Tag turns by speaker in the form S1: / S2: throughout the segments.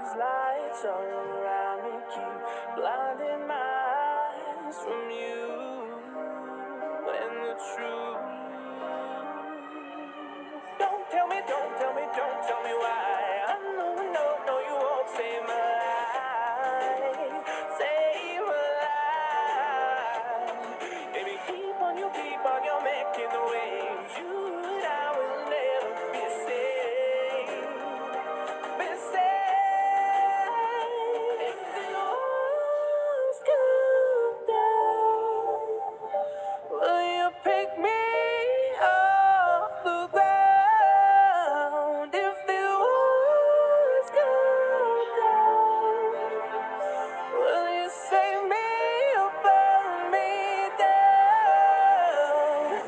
S1: These lights all around me keep blinding my eyes from you and the truth. Don't tell me, don't tell me, don't tell me why. I know, no, no, you won't save my life. Save my life. Baby, keep on, you're making the waves. You and I will never be saved. Be saved. If the walls come down, will you pick me off the ground? If the walls come down, will you save me or burn me down?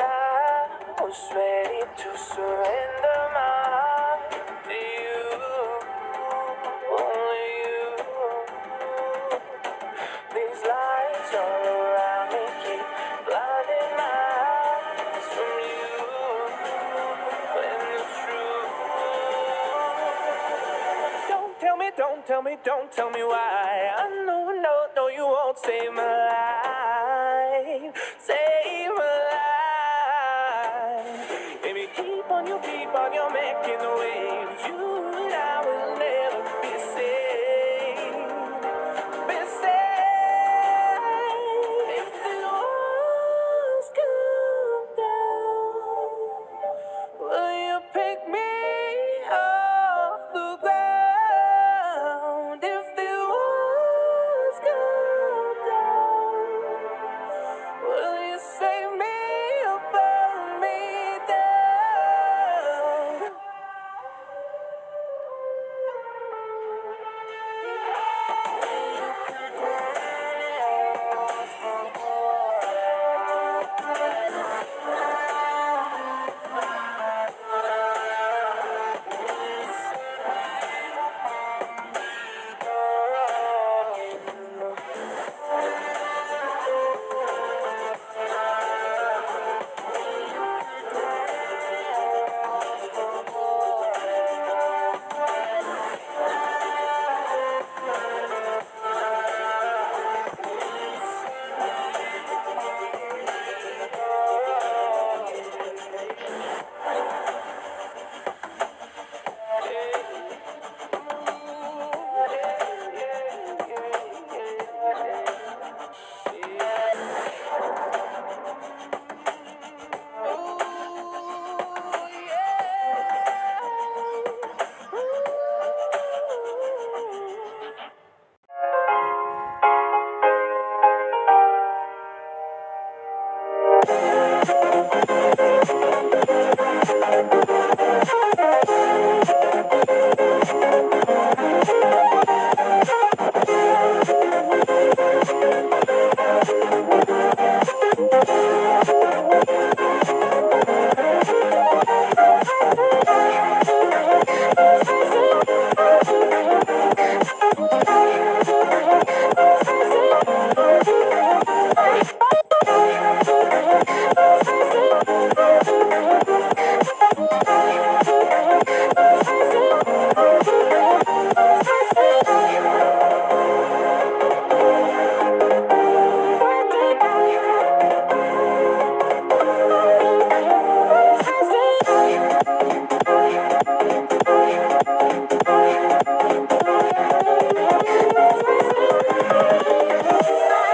S1: I was ready to surrender my heart to you, only you. These lights all around me keep blinding my eyes from you and the truth. Don't tell me, don't tell me why. I know, no, no, you won't save my life. Save my life. Baby, keep on, you're making the waves. You and I will never be saved. Be saved. If the walls come down, will you pick me off the ground? If the walls come down, will you save me or burn me down?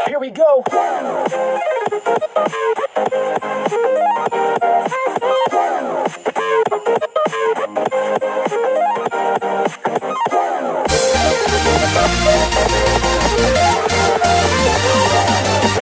S1: Here we go.